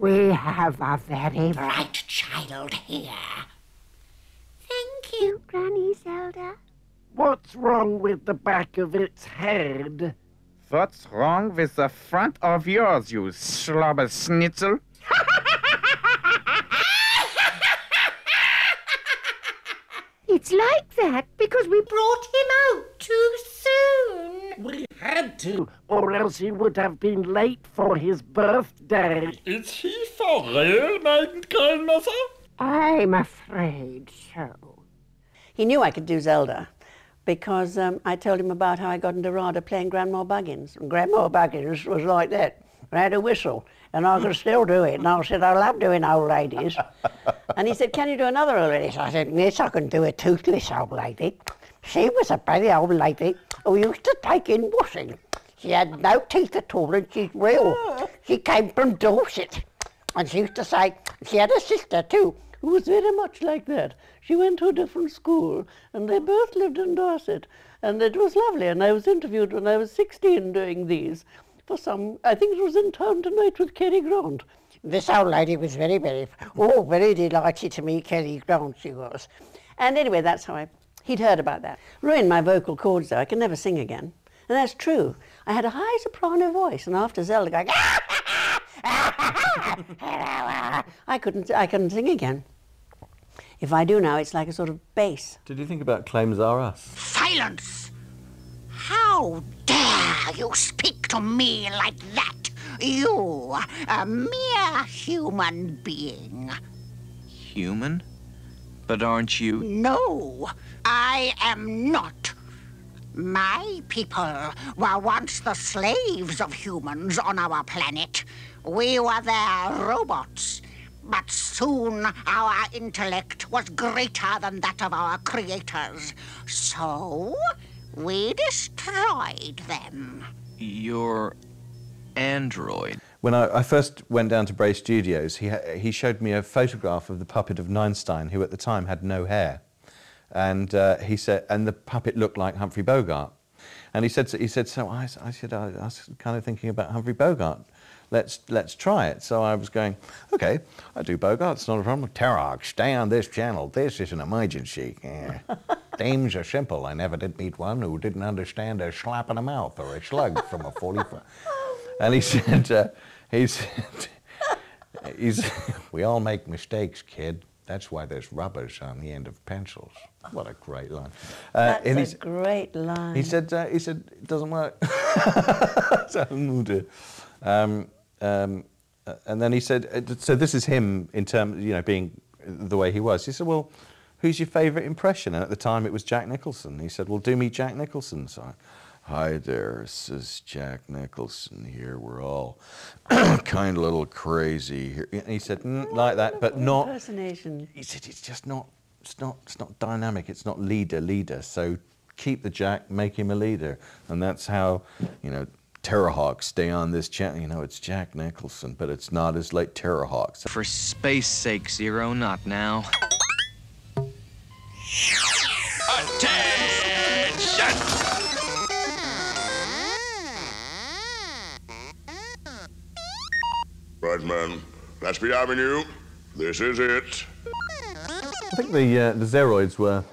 We have a very bright child here. Thank you, Granny Zelda. What's wrong with the back of its head? What's wrong with the front of yours, you slobber schnitzel? It's like that because we brought him out too soon. We had to, or else he would have been late for his birthday. Is he for real, mein Grandmother? I'm afraid so. He knew I could do Zelda because I told him about how I got into RADA playing Grandma Buggins. And Grandma Buggins was like that. I had a whistle, and I could still do it. And I said, I love doing old ladies. And he said, can you do another old lady? So I said, yes, I can do a toothless old lady. She was a very old lady who used to take in washing. She had no teeth at all, and she's real. She came from Dorset. And she used to say, she had a sister too, who was very much like that. She went to a different school, and they both lived in Dorset. And it was lovely, and I was interviewed when I was 16 doing these. For some, I think it was In Town Tonight with Cary Grant. This old lady was very delighted to meet Cary Grant, she was. And anyway, that's how he'd heard about that. Ruined my vocal cords, though. I can never sing again. And that's true. I had a high soprano voice, and after Zelda going, I couldn't sing again. If I do now, it's like a sort of bass. Did you think about Claims Are Us? Silence! How dare you speak to me like that? You, a mere human being. Human? But aren't you? No, I am not. My people were once the slaves of humans on our planet. We were their robots. But soon our intellect was greater than that of our creators. So we destroyed them. Your android. When I first went down to Bray Studios, he showed me a photograph of the puppet of Neinstein, who at the time had no hair. And he said, and the puppet looked like Humphrey Bogart. And he said, so I said, I was kind of thinking about Humphrey Bogart. Let's try it. So I was going, okay, I do Bogart, it's not a problem. Terrahawks, stay on this channel. This is an emergency. Themes are simple. I never did meet one who didn't understand a slap in the mouth or a slug from a 45. And he said, we all make mistakes, kid. That's why there's rubbers on the end of pencils. What a great line. That's a great line. He said, it doesn't work. And then he said, so this is him in terms, being the way he was. He said, well, who's your favourite impression? And at the time it was Jack Nicholson. He said, well, do me Jack Nicholson. So hi there, this is Jack Nicholson here. We're all kind of a little crazy here. And he said, like that, but not. Impersonation. He said, it's just not. It's not dynamic. It's not leader. So keep the Jack, make him a leader, and that's how Terrahawks stay on this channel. It's Jack Nicholson, but it's not as like Terrahawks. For space sake, Zero, not now. Attention! Right, man. Latchby Avenue. This is it. I think the Zeroids were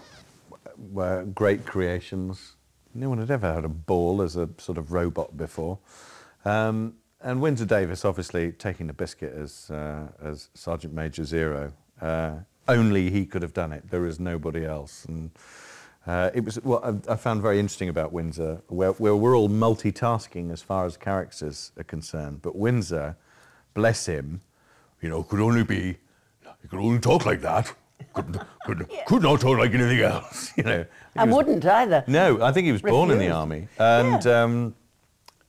great creations. No one had ever had a ball as a sort of robot before. And Windsor Davis, obviously, taking the biscuit as Sergeant Major Zero. Only he could have done it. There is nobody else. And it was what I found very interesting about Windsor, where we're all multitasking as far as characters are concerned. But Windsor, bless him, could only talk like that. Could not talk like anything else. I wouldn't either. No, I think he was born in the army. And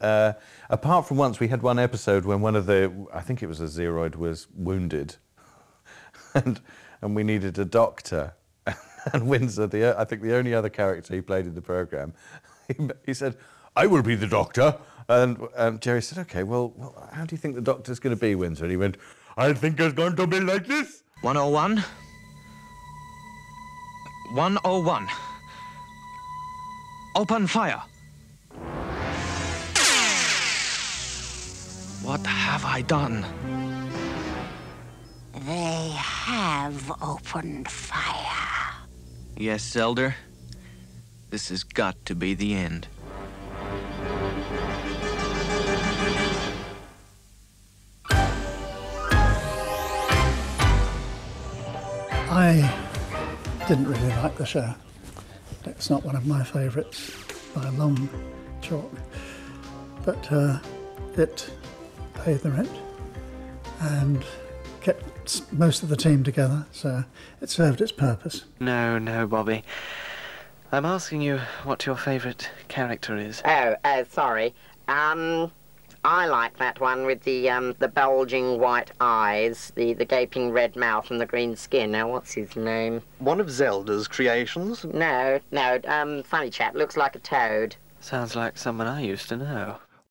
apart from once, we had one episode when one of I think it was a Zeroid, was wounded. and we needed a doctor. And Windsor, I think the only other character he played in the programme, he said, I will be the doctor. And Gerry said, okay, well, how do you think the doctor's going to be, Windsor? And he went, I think it's going to be like this. 101. 101. Open fire. What have I done? They have opened fire. Yes, Zelda. This has got to be the end. I didn't really like the show. It's not one of my favourites by a long chalk, but it paid the rent and kept most of the team together, so it served its purpose. No, Bobby. I'm asking you what your favourite character is. Oh, sorry. I like that one with the bulging white eyes, the gaping red mouth and the green skin. Now, what's his name? One of Zelda's creations? No, funny chap, looks like a toad. Sounds like someone I used to know.